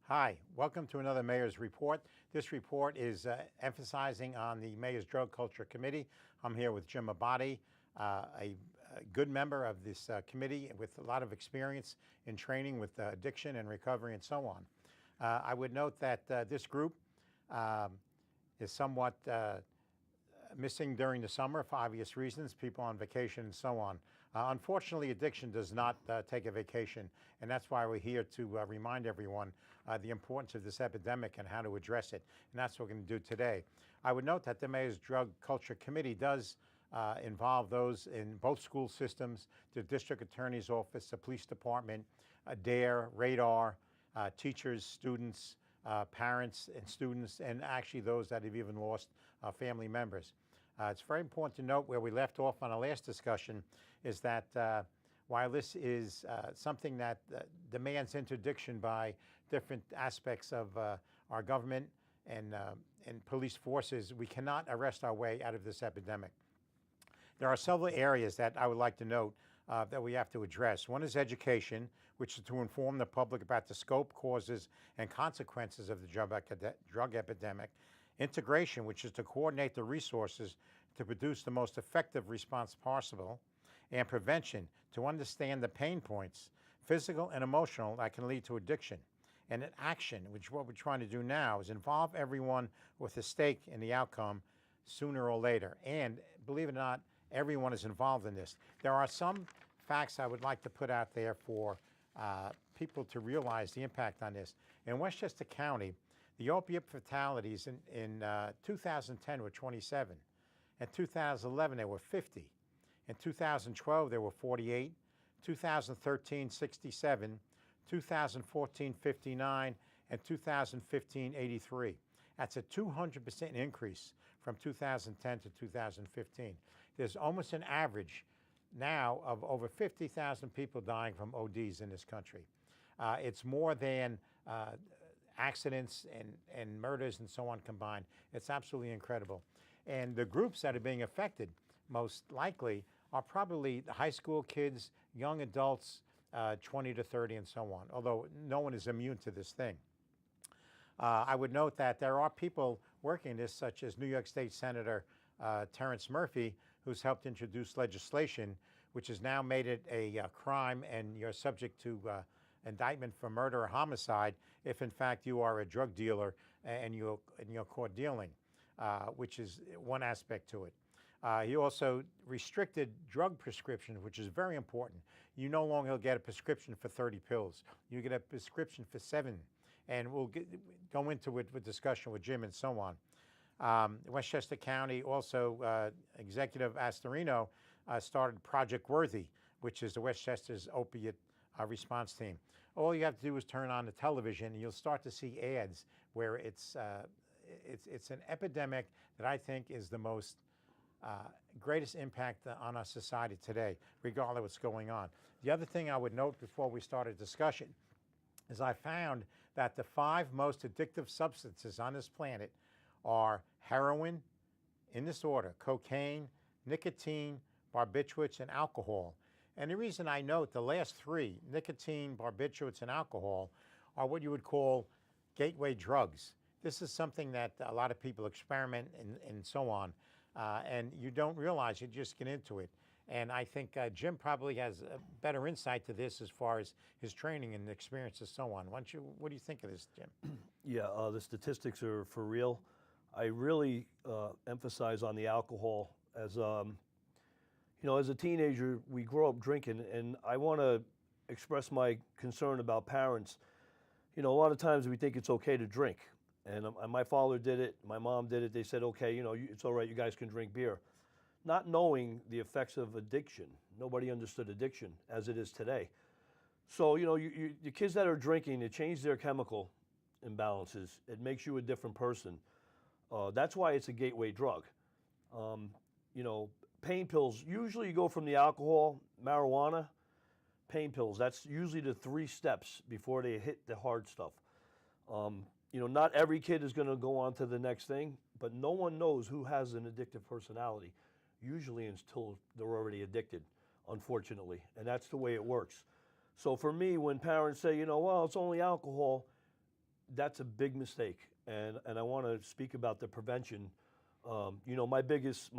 Hi, welcome to another Mayor's Report. This report is emphasizing on the Mayor's Drug Culture Committee. I'm here with Jim Abadi, a good member of this committee with a lot of experience in training with addiction and recovery and so on. I would note that this group is somewhat missing during the summer for obvious reasons, people on vacation and so on. Unfortunately, addiction does not take a vacation, and that's why we're here to remind everyone the importance of this epidemic and how to address it, and that's what we're going to do today. I would note that the Mayor's Drug Culture Committee does involve those in both school systems, the District Attorney's Office, the Police Department, DARE, RADAR, teachers, students, parents and students, and actually those that have even lost family members. It's very important to note where we left off on our last discussion is that while this is something that demands interdiction by different aspects of our government and police forces, we cannot arrest our way out of this epidemic. There are several areas that I would like to note that we have to address. One is education, which is to inform the public about the scope, causes, and consequences of the drug epidemic. Integration, which is to coordinate the resources to produce the most effective response possible. And prevention, to understand the pain points, physical and emotional, that can lead to addiction. And an action, which what we're trying to do now is involve everyone with a stake in the outcome sooner or later. And believe it or not, everyone is involved in this. There are some facts I would like to put out there for people to realize the impact on this. In Westchester County, the opiate fatalities in 2010 were 27. In 2011, there were 50. In 2012, there were 48. 2013, 67. 2014, 59. And 2015, 83. That's a 200% increase from 2010 to 2015. There's almost an average now of over 50,000 people dying from ODs in this country. It's more than accidents and murders and so on combined. It's absolutely incredible. And the groups that are being affected most likely are probably the high school kids, young adults, 20 to 30 and so on, although no one is immune to this thing. I would note that there are people working this, such as New York State Senator Terrence Murphy, who's helped introduce legislation which has now made it a crime and you're subject to indictment for murder or homicide if in fact you are a drug dealer and you're caught dealing, which is one aspect to it. He also restricted drug prescription, which is very important. You no longer get a prescription for 30 pills. You get a prescription for 7. And we'll go into it with discussion with Jim and so on. Westchester County also, Executive Astorino started Project Worthy, which is the Westchester's opiate response team. All you have to do is turn on the television and you'll start to see ads where it's an epidemic that I think is the most greatest impact on our society today, regardless of what's going on. The other thing I would note before we start a discussion is I found that the 5 most addictive substances on this planet are heroin, in this order, cocaine, nicotine, barbiturates, and alcohol. And the reason I note the last 3, nicotine, barbiturates, and alcohol, are what you would call gateway drugs. This is something that a lot of people experiment and so on, and you don't realize you just get into it. And I think Jim probably has a better insight to this as far as his training and experience and so on. What do you think of this, Jim? Yeah, the statistics are for real. I really emphasize on the alcohol. As as a teenager, we grow up drinking, and I want to express my concern about parents. A lot of times we think it's okay to drink, and my father did it, my mom did it. They said, okay, it's all right, you guys can drink beer. Not knowing the effects of addiction. Nobody understood addiction as it is today. So, the kids that are drinking, it changes their chemical imbalances. It makes you a different person. That's why it's a gateway drug. Pain pills, usually you go from the alcohol, marijuana, pain pills. That's usually the 3 steps before they hit the hard stuff. Not every kid is going to go on to the next thing, but no one knows who has an addictive personality. Usually until they're already addicted, unfortunately, and that's the way it works. So for me, when parents say, well, it's only alcohol, that's a big mistake, and I want to speak about the prevention. You know, my biggest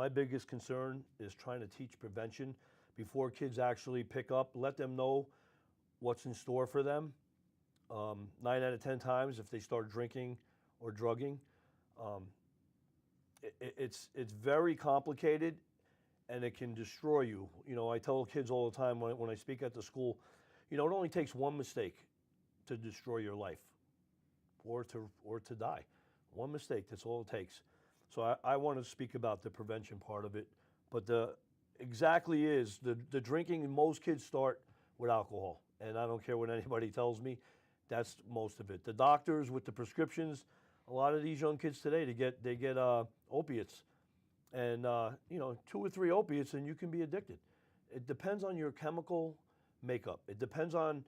concern is trying to teach prevention before kids actually pick up. Let them know what's in store for them. 9 out of 10 times, if they start drinking or drugging, um, it's very complicated, and it can destroy you. You know, I tell kids all the time when I speak at the school, you know, it only takes one mistake to destroy your life, or to die. One mistake, that's all it takes. So I want to speak about the prevention part of it, but the drinking. Most kids start with alcohol, and I don't care what anybody tells me. That's most of it. The doctors with the prescriptions, a lot of these young kids today, they get opiates, and you know, 2 or 3 opiates, and you can be addicted. It depends on your chemical makeup. It depends on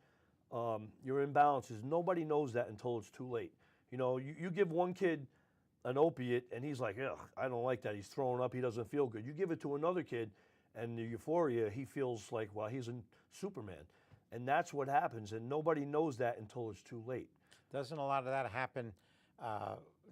your imbalances. Nobody knows that until it's too late. You know, you give one kid an opiate, and he's like, ugh, I don't like that. He's throwing up. He doesn't feel good. You give it to another kid, and the euphoria, he feels like, well, he's a Superman. And that's what happens, and nobody knows that until it's too late. Doesn't a lot of that happen,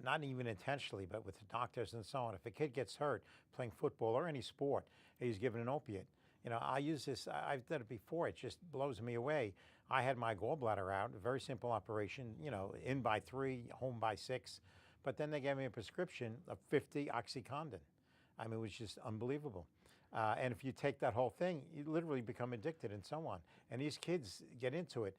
not even intentionally, but with the doctors and so on? If a kid gets hurt playing football or any sport, he's given an opiate. You know, I use this, I've done it before, it just blows me away. I had my gallbladder out, a very simple operation, you know, in by 3, home by 6, but then they gave me a prescription of 50 OxyContin. I mean, it was just unbelievable. And if you take that whole thing, you literally become addicted and so on. And these kids get into it.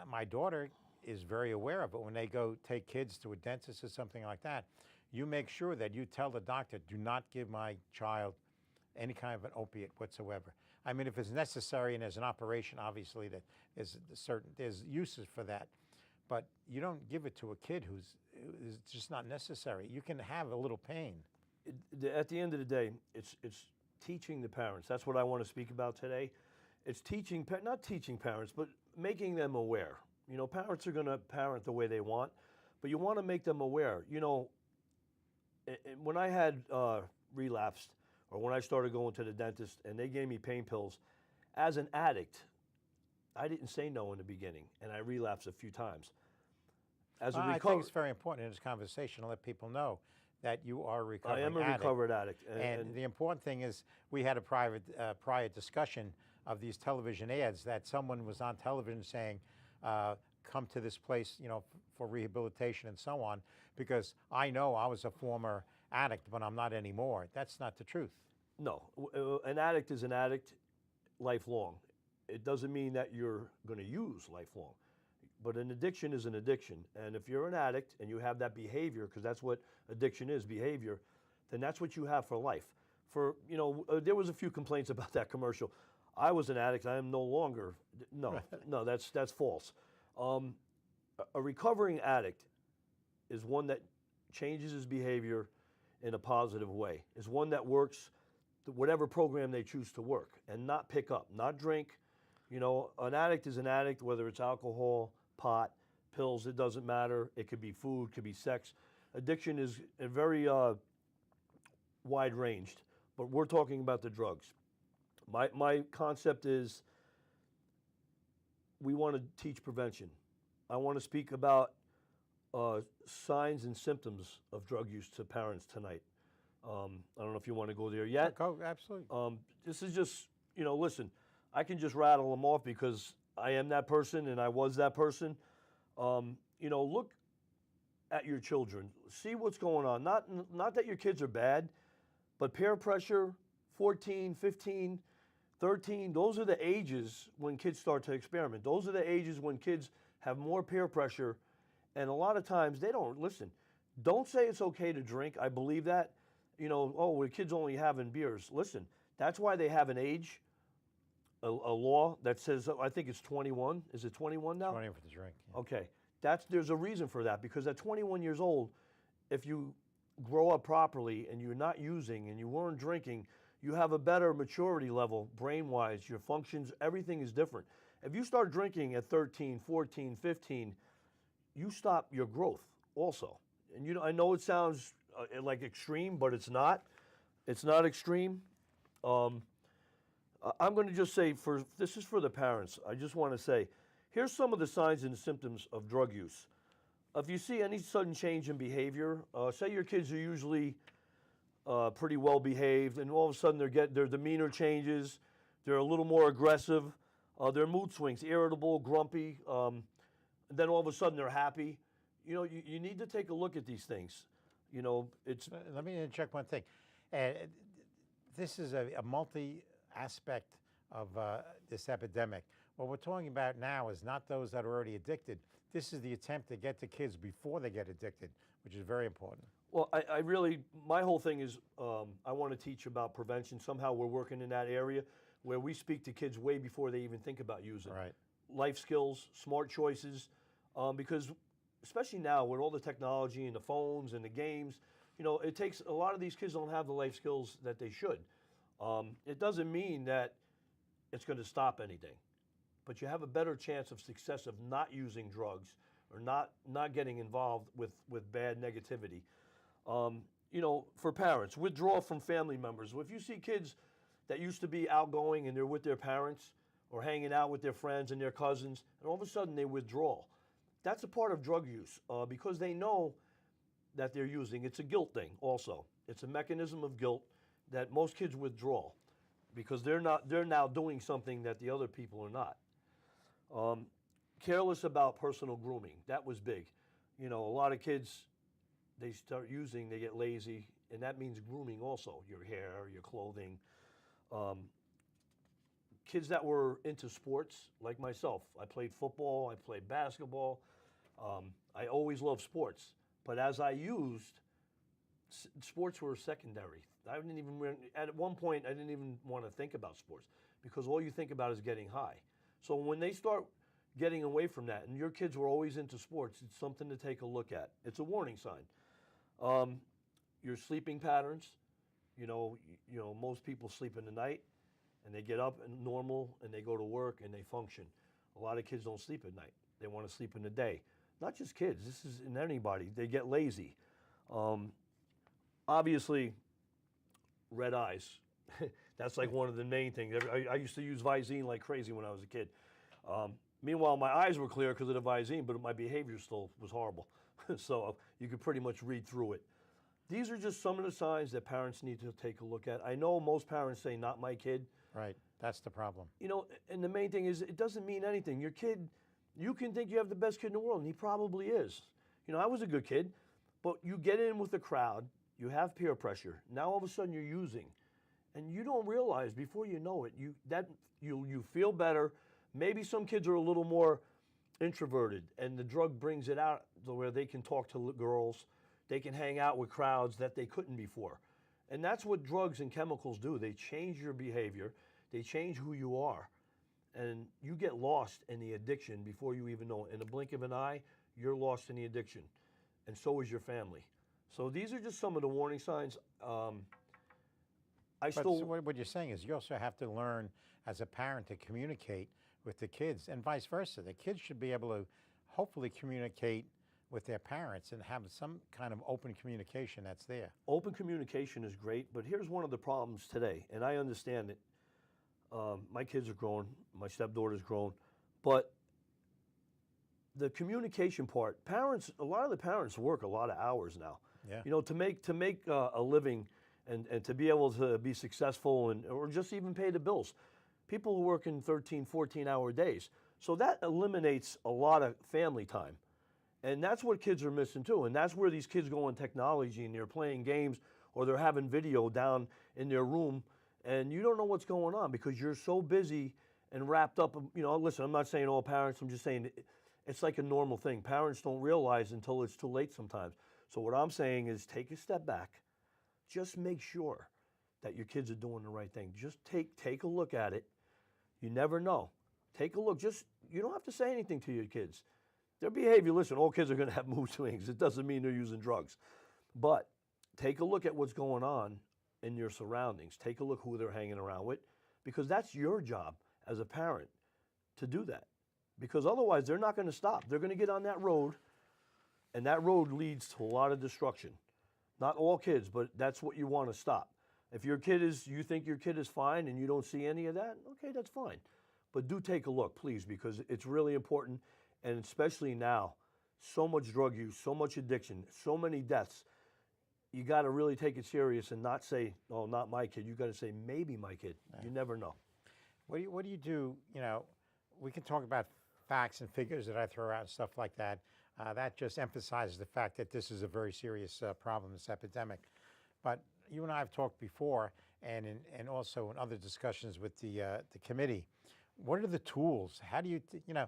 My daughter is very aware of it. When they go take kids to a dentist or something like that, you make sure that you tell the doctor, do not give my child any kind of an opiate whatsoever. I mean, if it's necessary and there's an operation, obviously that there's uses for that. But you don't give it to a kid who's just not necessary. You can have a little pain. At the end of the day, it's teaching the parents. That's what I want to speak about today. It's teaching, not teaching parents, but making them aware. You know, parents are going to parent the way they want, but you want to make them aware. You know, when I had relapsed, or when I started going to the dentist and they gave me pain pills, as an addict, I didn't say no in the beginning, and I relapsed a few times. I think it's very important in this conversation to let people know that you are a recovering addict. I am a recovered addict. And the important thing is, we had a prior discussion of these television ads that someone was on television saying, come to this place, you know, for rehabilitation and so on, because I know I was a former addict, but I'm not anymore. That's not the truth. No, an addict is an addict lifelong. It doesn't mean that you're going to use lifelong. But an addiction is an addiction. And if you're an addict and you have that behavior, because that's what addiction is, behavior, then that's what you have for life. You know, there was a few complaints about that commercial. I was an addict, I am no longer. No, no, that's false. A recovering addict is one that changes his behavior in a positive way, is one that works whatever program they choose to work and not pick up, not drink. You know, an addict is an addict, whether it's alcohol, pot, pills, it doesn't matter. It could be food, could be sex. Addiction is a very wide-ranged, but we're talking about the drugs. My concept is we want to teach prevention. I want to speak about signs and symptoms of drug use to parents tonight. I don't know if you want to go there yet. Go, absolutely. This is just, you know, listen, I can just rattle them off because I am that person and I was that person. You know, look at your children. See what's going on. Not that your kids are bad, but peer pressure, 14, 15, 13, those are the ages when kids start to experiment. Those are the ages when kids have more peer pressure, and a lot of times they don't listen. Don't say it's okay to drink. I believe that. You know, oh, the kid's only having beers. Listen, that's why they have an age, a law that says, I think it's 21. Is it 21 now? 21 for the drink. Yeah. Okay. There's a reason for that, because at 21 years old, if you grow up properly and you're not using and you weren't drinking, you have a better maturity level, brain-wise, your functions, everything is different. If you start drinking at 13, 14, 15, you stop your growth also. And you know, I know it sounds like extreme, but it's not. It's not extreme. I'm going to just say, this is for the parents. I just want to say, here's some of the signs and symptoms of drug use. if you see any sudden change in behavior, say your kids are usually pretty well behaved, and all of a sudden their demeanor changes, they're a little more aggressive, their mood swings, irritable, grumpy, and then all of a sudden they're happy. You know, you need to take a look at these things. You know, it's. Let me interject one thing. This is a multi-aspect of this epidemic. What we're talking about now is not those that are already addicted. This is the attempt to get to kids before they get addicted, which is very important. Well, I really, my whole thing is I want to teach about prevention. Somehow we're working in that area where we speak to kids way before they even think about using. Right. Life skills, smart choices, because especially now with all the technology and the phones and the games, you know, it takes, a lot of these kids don't have the life skills that they should. It doesn't mean that it's going to stop anything, but you have a better chance of success of not using drugs or not getting involved with bad negativity. You know, for parents, withdraw from family members. If you see kids that used to be outgoing and they're with their parents or hanging out with their friends and their cousins, and all of a sudden they withdraw, that's a part of drug use because they know that they're using. It's a guilt thing also. It's a mechanism of guilt that most kids withdraw because they're now doing something that the other people are not. Careless about personal grooming. That was big. You know, a lot of kids, they start using, they get lazy, and that means grooming also, your hair, your clothing. Kids that were into sports, like myself, I played football, I played basketball. I always loved sports, but as I used, sports were secondary. At one point, I didn't even want to think about sports because all you think about is getting high. So when they start getting away from that, and your kids were always into sports, it's something to take a look at. It's a warning sign. Your sleeping patterns, you know, most people sleep in the night, and they get up and normal, and they go to work, and they function. A lot of kids don't sleep at night. They want to sleep in the day. Not just kids. This is in anybody. They get lazy. Obviously, red eyes. That's like one of the main things. I used to use Visine like crazy when I was a kid. Meanwhile, my eyes were clear because of the Visine, but my behavior still was horrible. So you could pretty much read through it. These are just some of the signs that parents need to take a look at. I know most parents say, not my kid. Right, that's the problem. You know, and the main thing is it doesn't mean anything. Your kid, you can think you have the best kid in the world, and he probably is. You know, I was a good kid, but you get in with the crowd, you have peer pressure. Now all of a sudden you're using, and you don't realize before you know it, you feel better. Maybe some kids are a little more introverted, and the drug brings it out to where they can talk to girls, they can hang out with crowds that they couldn't before. And that's what drugs and chemicals do. They change your behavior, they change who you are, and you get lost in the addiction before you even know it. In the blink of an eye, you're lost in the addiction, and so is your family. So these are just some of the warning signs. So what you're saying is you also have to learn as a parent to communicate with the kids and vice versa. The kids should be able to hopefully communicate with their parents and have some kind of open communication that's there. Open communication is great, but here's one of the problems today, and I understand it. My kids are grown, my stepdaughter's grown, but the communication part, a lot of the parents work a lot of hours now. Yeah. You know, to make a living and to be able to be successful or just even pay the bills. People who work in 13, 14-hour days. So that eliminates a lot of family time. And that's what kids are missing too. And that's where these kids go on technology and they're playing games or they're having video down in their room and you don't know what's going on because you're so busy and wrapped up. You know, listen, I'm not saying all parents, I'm just saying it's like a normal thing. Parents don't realize until it's too late sometimes. So what I'm saying is take a step back. Just make sure that your kids are doing the right thing. Just take a look at it. You never know. Take a look. You don't have to say anything to your kids. Their behavior, listen, all kids are going to have mood swings. It doesn't mean they're using drugs. But take a look at what's going on in your surroundings. Take a look who they're hanging around with because that's your job as a parent to do that. Because otherwise, they're not going to stop. They're going to get on that road, and that road leads to a lot of destruction. Not all kids, but that's what you want to stop. If you think your kid is fine and you don't see any of that, okay, that's fine. But do take a look, please, because it's really important, and especially now, so much drug use, so much addiction, so many deaths. You got to really take it serious and not say, "Oh, not my kid." You got to say, "Maybe my kid." Yeah. You never know. What do you do? You know, we can talk about facts and figures that I throw out and stuff like that. That just emphasizes the fact that this is a very serious problem, this epidemic. But you and I have talked before, and also in other discussions with the committee. What are the tools? How do you, you know,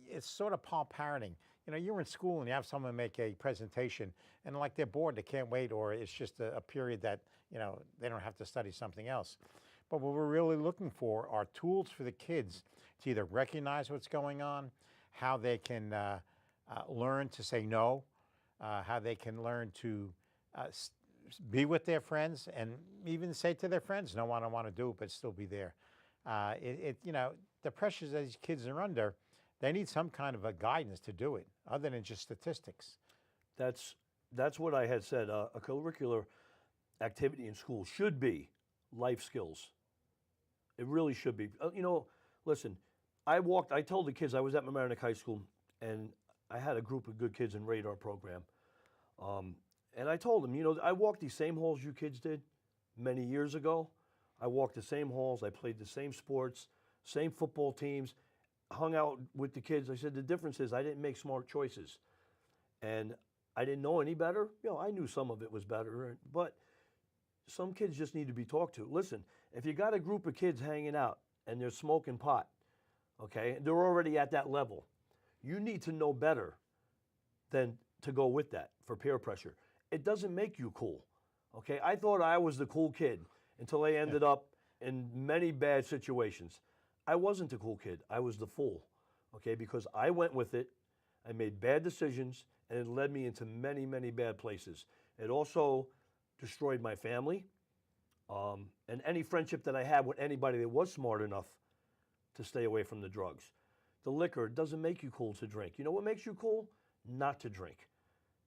it's sort of Paul parenting. You know, you're in school and you have someone make a presentation, and like they're bored, they can't wait, or it's just a period that, you know, they don't have to study something else. But what we're really looking for are tools for the kids to either recognize what's going on, how they can learn to say no, how they can learn to be with their friends, and even say to their friends, "No, I don't want to do it," but still be there. You know, the pressures that these kids are under, they need some kind of a guidance to do it, other than just statistics. That's what I had said. A curricular activity in school should be life skills. It really should be. You know, listen, I told the kids, I was at Mamaroneck High School, and I had a group of good kids in radar program. And I told them, you know, I walked these same halls you kids did many years ago. I walked the same halls. I played the same sports, same football teams, hung out with the kids. I said, the difference is I didn't make smart choices. And I didn't know any better. You know, I knew some of it was better, but some kids just need to be talked to. Listen, if you got a group of kids hanging out and they're smoking pot, okay, they're already at that level, you need to know better than to go with that for peer pressure. It doesn't make you cool, okay? I thought I was the cool kid until I ended up in many bad situations. I wasn't the cool kid. I was the fool, okay? Because I went with it, I made bad decisions, and it led me into many, many bad places. It also destroyed my family, and any friendship that I had with anybody that was smart enough to stay away from the drugs. The liquor doesn't make you cool to drink. You know what makes you cool? Not to drink.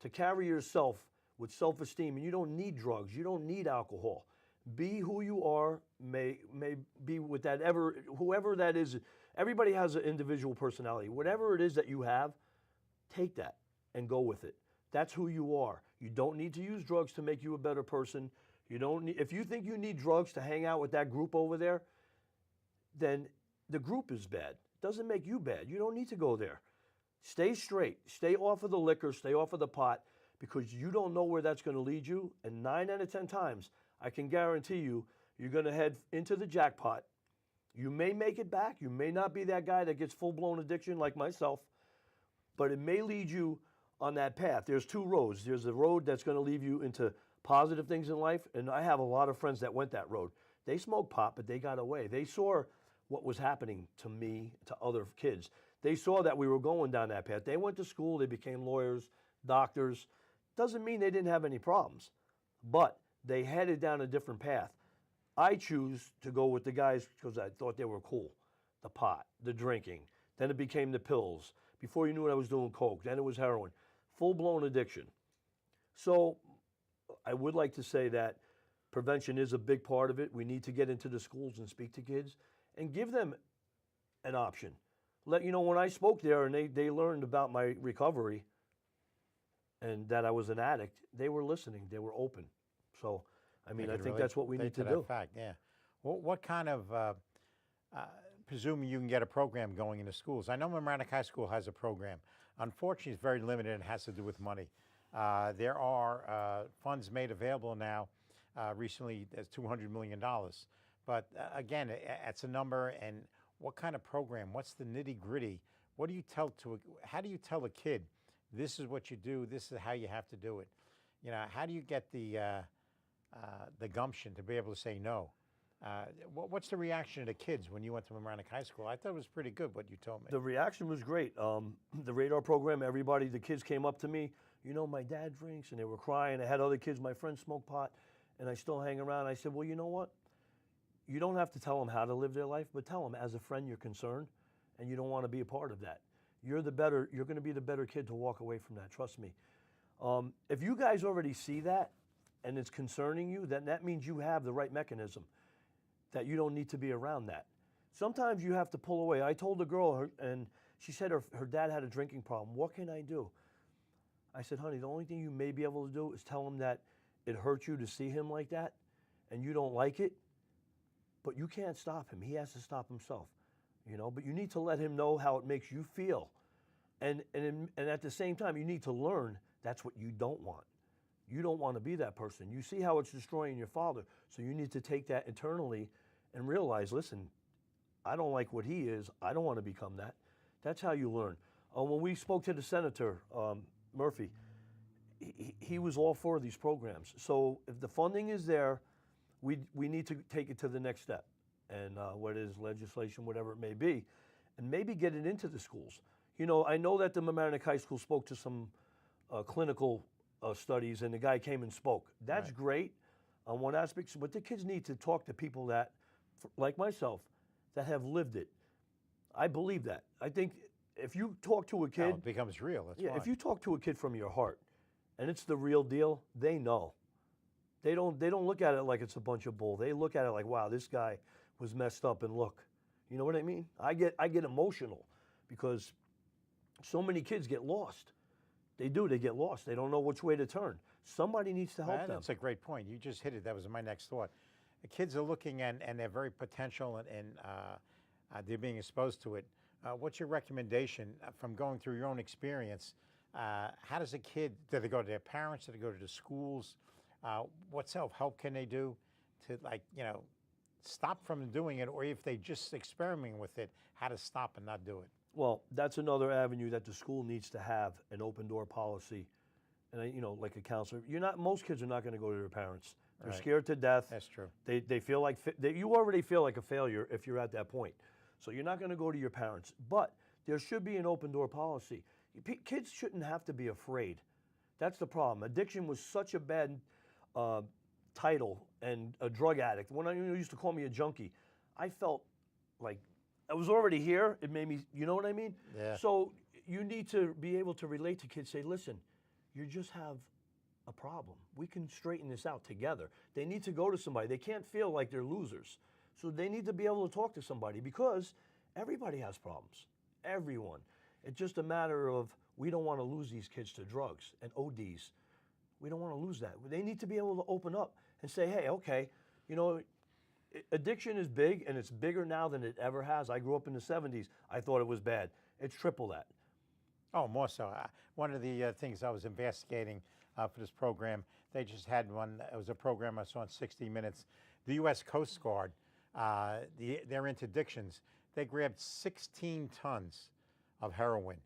To carry yourself with self-esteem, and you don't need drugs, you don't need alcohol. Be who you are, may be with that whoever that is. Everybody has an individual personality. Whatever it is that you have, take that and go with it. That's who you are. You don't need to use drugs to make you a better person. You don't need, if you think you need drugs to hang out with that group over there, then the group is bad. It doesn't make you bad. You don't need to go there. Stay straight. Stay off of the liquor. Stay off of the pot, because you don't know where that's going to lead you. And 9 out of 10 times, I can guarantee you, you're going to head into the jackpot. You may make it back. You may not be that guy that gets full-blown addiction like myself, but it may lead you on that path. There's 2 roads. There's a road that's going to lead you into positive things in life, and I have a lot of friends that went that road. They smoked pot, but they got away. They saw what was happening to me, to other kids. They saw that we were going down that path. They went to school. They became lawyers, doctors. Doesn't mean they didn't have any problems, but they headed down a different path. I choose to go with the guys because I thought they were cool. The pot, the drinking. Then it became the pills. Before you knew it, I was doing coke. Then it was heroin. Full-blown addiction. So I would like to say that prevention is a big part of it. We need to get into the schools and speak to kids and give them an option. You know, when I spoke there and they learned about my recovery and that I was an addict, they were listening. They were open. So, I mean, I think that's what we need to do. Fact, yeah. Well, what kind of, presuming you can get a program going into schools. I know Mamaroneck High School has a program. Unfortunately, it's very limited and has to do with money. There are funds made available now. Recently, there's $200 million. But again, it's a number. And what kind of program? What's the nitty gritty? How do you tell a kid, this is what you do, this is how you have to do it? You know, how do you get the gumption to be able to say no? What's the reaction of the kids when you went to Mamaroneck High School? I thought it was pretty good what you told me. The reaction was great. The radar program, the kids came up to me, you know, my dad drinks, and they were crying. I had other kids, my friends smoke pot, and I still hang around. I said, well, you know what? You don't have to tell them how to live their life, but tell them as a friend you're concerned, and you don't want to be a part of that. You're going to be the better kid to walk away from that, trust me. If you guys already see that, and it's concerning you, then that means you have the right mechanism, that you don't need to be around that. Sometimes you have to pull away. I told a girl, and she said her dad had a drinking problem. What can I do? I said, honey, the only thing you may be able to do is tell him that it hurts you to see him like that and you don't like it, but you can't stop him. He has to stop himself, you know, but you need to let him know how it makes you feel. And at the same time, you need to learn that's what you don't want. You don't want to be that person. You see how it's destroying your father, so you need to take that internally and realize, listen, I don't like what he is. I don't want to become that. That's how you learn. When we spoke to the senator, Murphy, he was all for these programs. So if the funding is there, we need to take it to the next step. And what is legislation, whatever it may be, and maybe get it into the schools. You know, I know that the Mamaroneck High School spoke to some clinical studies, and the guy came and spoke. That's Right. great on one aspect, but the kids need to talk to people that, like myself, that have lived it. I believe that. I think if you talk to a Now kid, it becomes real. That's yeah, why. if you talk to a kid from your heart, and it's the real deal, they know. They don't look at it like it's a bunch of bull. They look at it like, wow, this guy was messed up, and look. You know what I mean? I get emotional because so many kids get lost. They do. They get lost. They don't know which way to turn. Somebody needs to help them. That's a great point. You just hit it. That was my next thought. The kids are looking and they're very potential and they're being exposed to it. What's your recommendation from going through your own experience? How does a kid, do they go to their parents? Do they go to the schools? What self-help can they do to, like, you know, stop from doing it, or if they just experimenting with it, how to stop and not do it? Well, that's another avenue that the school needs to have, an open door policy, and you know, like a counselor. Most kids are not going to go to their parents. They're Right. scared to death. That's true. They feel like you already feel like a failure if you're at that point. So you're not going to go to your parents. But there should be an open door policy. Kids shouldn't have to be afraid. That's the problem. Addiction was such a bad title, and a drug addict. When I used to call me a junkie, I felt like I was already here. It made me, you know what I mean? Yeah. So you need to be able to relate to kids. Say, listen, you just have a problem. We can straighten this out together. They need to go to somebody. They can't feel like they're losers. So they need to be able to talk to somebody because everybody has problems. Everyone. It's just a matter of we don't want to lose these kids to drugs and ODs. We don't want to lose that. They need to be able to open up and say, hey, okay, you know, addiction is big, and it's bigger now than it ever has. I grew up in the 70s. I thought it was bad. It's triple that. Oh, more so. One of the things I was investigating for this program, they just had one. It was a program I saw in 60 Minutes. The U.S. Coast Guard, they're into addictions. They grabbed 16 tons of heroin.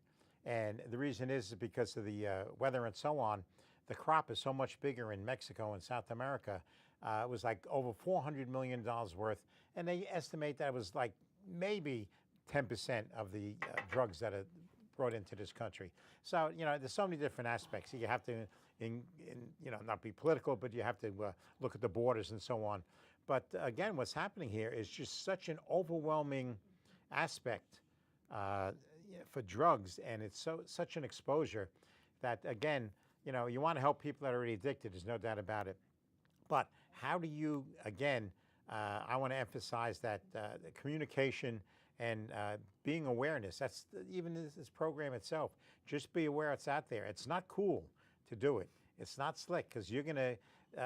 And the reason is because of the weather and so on. The crop is so much bigger in Mexico and South America. It was like over $400 million worth. And they estimate that it was like maybe 10% of the drugs that are brought into this country. So, you know, there's so many different aspects. You have to, you know, not be political, but you have to look at the borders and so on. But again, what's happening here is just such an overwhelming aspect for drugs, and it's such an exposure that, again, you know, you want to help people that are already addicted. There's no doubt about it. But how do you, again, I want to emphasize that the communication and being awareness, that's even this program itself, just be aware it's out there. It's not cool to do it. It's not slick because you're going to,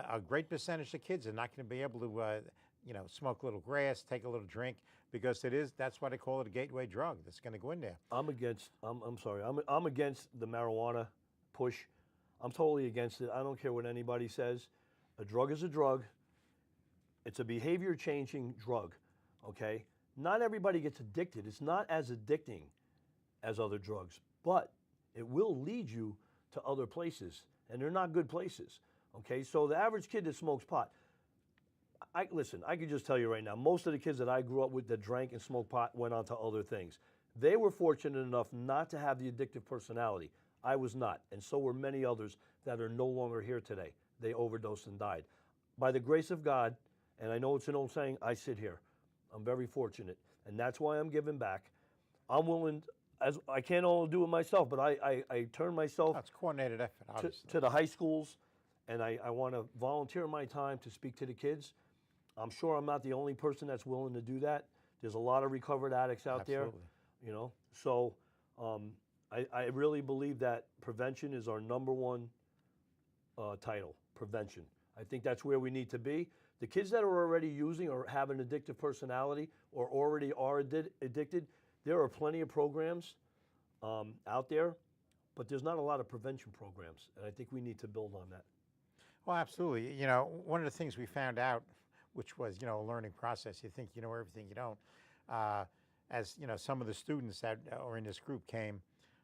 a great percentage of kids are not going to be able to, you know, smoke a little grass, take a little drink, because that's why they call it a gateway drug that's going to go in there. I'm against the marijuana push. I'm totally against it. I don't care what anybody says. A drug is a drug. It's a behavior changing drug, okay? Not everybody gets addicted. It's not as addicting as other drugs, but it will lead you to other places, and they're not good places, okay? So the average kid that smokes pot, listen, I can just tell you right now, most of the kids that I grew up with that drank and smoked pot went on to other things. They were fortunate enough not to have the addictive personality. I was not, and so were many others that are no longer here today. They overdosed and died. By the grace of God, and I know it's an old saying, I sit here. I'm very fortunate, and that's why I'm giving back. I'm willing, as I can't all do it myself, but I turn myself That's coordinated effort, obviously. to the high schools, and I want to volunteer my time to speak to the kids. I'm sure I'm not the only person that's willing to do that. There's a lot of recovered addicts out there, Absolutely. you know. So I really believe that prevention is our number one title, prevention. I think that's where we need to be. The kids that are already using or have an addictive personality or already are addicted, there are plenty of programs out there, but there's not a lot of prevention programs, and I think we need to build on that. Well, absolutely. One of the things we found out, which was, a learning process, you think you know everything, you don't. As, some of the students that are in this group came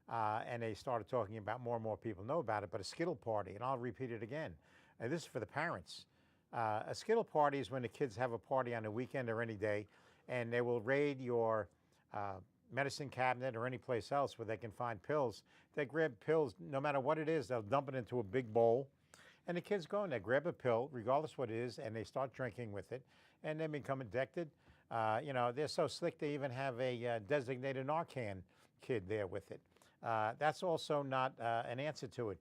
and they started talking about more and more people know about it, but a Skittle party, and I'll repeat it again. And this is for the parents. A Skittle party is when the kids have a party on a weekend or any day, and they will raid your medicine cabinet or any place else where they can find pills. They grab pills, no matter what it is, they'll dump it into a big bowl. And the kids go in there, grab a pill, regardless what it is, and they start drinking with it, and then become addicted. They're so slick, they even have a designated Narcan kid there with it. That's also not an answer to it.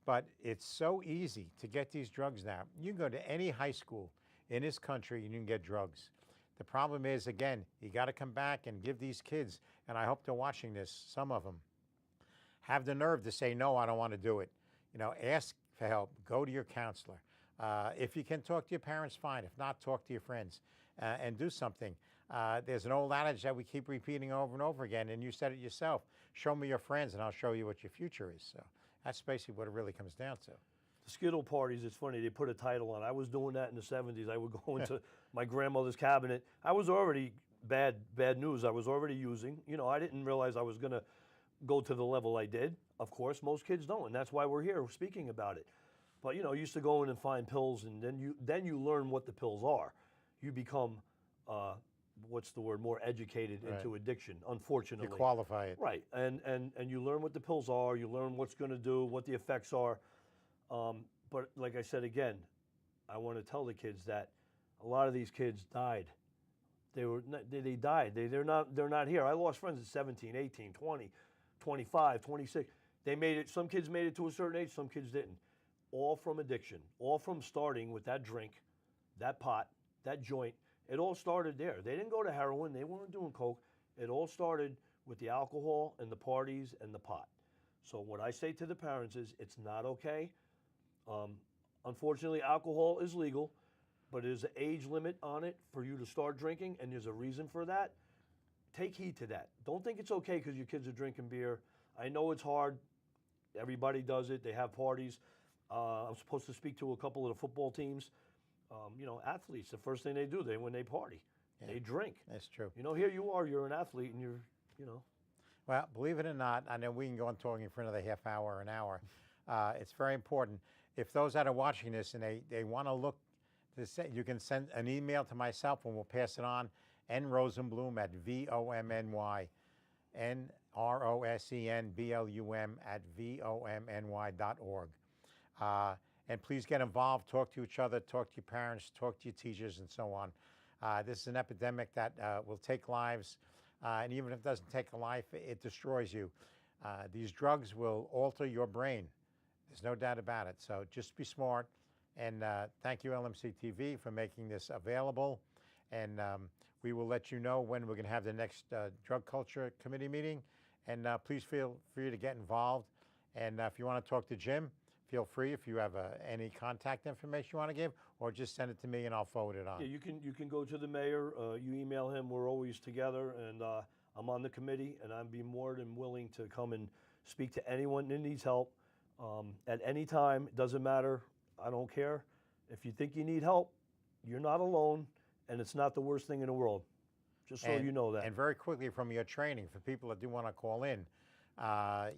But it's so easy to get these drugs now. You can go to any high school in this country and you can get drugs. The problem is, again, you got to come back and give these kids, and I hope they're watching this, some of them, have the nerve to say, no, I don't want to do it. Ask for help. Go to your counselor. If you can talk to your parents, fine. If not, talk to your friends and do something. There's an old adage that we keep repeating over and over again, and you said it yourself. Show me your friends, and I'll show you what your future is. So that's basically what it really comes down to. The Skittle parties, it's funny, they put a title on. I was doing that in the 70s. I would go into my grandmother's cabinet. I was already bad news. I was already using. I didn't realize I was going to go to the level I did. Of course, most kids don't, and that's why we're here speaking about it. But, I used to go in and find pills, and then you learn what the pills are. You become, more educated into addiction, unfortunately. You qualify it. Right, and you learn what the pills are, you learn what's going to do, what the effects are. But like I said again, I want to tell the kids that a lot of these kids died. They died. They're not here. I lost friends at 17, 18, 20, 25, 26. They made it. Some kids made it to a certain age, some kids didn't. All from addiction, all from starting with that drink, that pot, that joint. It all started there. They didn't go to heroin. They weren't doing coke. It all started with the alcohol and the parties and the pot. So what I say to the parents is it's not okay. Unfortunately, alcohol is legal, but there's an age limit on it for you to start drinking, and there's a reason for that. Take heed to that. Don't think it's okay because your kids are drinking beer. I know it's hard. Everybody does it. They have parties. I'm supposed to speak to a couple of the football teams. Athletes, the first thing they do, when they party, they drink. That's true. Here you are, you're an athlete, and Well, believe it or not, I know we can go on talking for another half hour or an hour. It's very important. If those that are watching this and they want to look, you can send an email to myself and we'll pass it on, nrosenblum at VOMNY, NROSENBLUM at VOMNY.org. And please get involved, talk to each other, talk to your parents, talk to your teachers, and so on. This is an epidemic that will take lives, and even if it doesn't take a life, it destroys you. These drugs will alter your brain. There's no doubt about it. So just be smart. And thank you, LMC-TV, for making this available. And we will let you know when we're going to have the next Drug Culture Committee meeting. And please feel free to get involved. And if you want to talk to Jim, feel free if you have any contact information you want to give, or just send it to me and I'll forward it on. Yeah, you can go to the mayor, you email him, we're always together, and I'm on the committee, and I'd be more than willing to come and speak to anyone that needs help at any time. It doesn't matter, I don't care. If you think you need help, you're not alone, and it's not the worst thing in the world, just so you know that. And very quickly from your training, for people that do want to call in,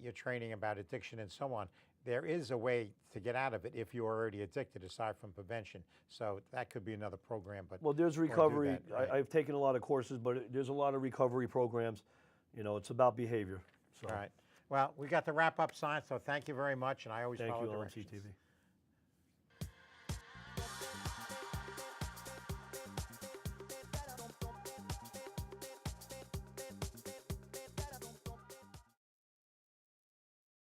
your training about addiction and so on, there is a way to get out of it if you're already addicted, aside from prevention. So that could be another program. But well, there's recovery. That, right? I've taken a lot of courses, but there's a lot of recovery programs. It's about behavior. So. All right. Well, we got the wrap-up sign, so thank you very much, and I always follow directions. Thank you, LMC-TV.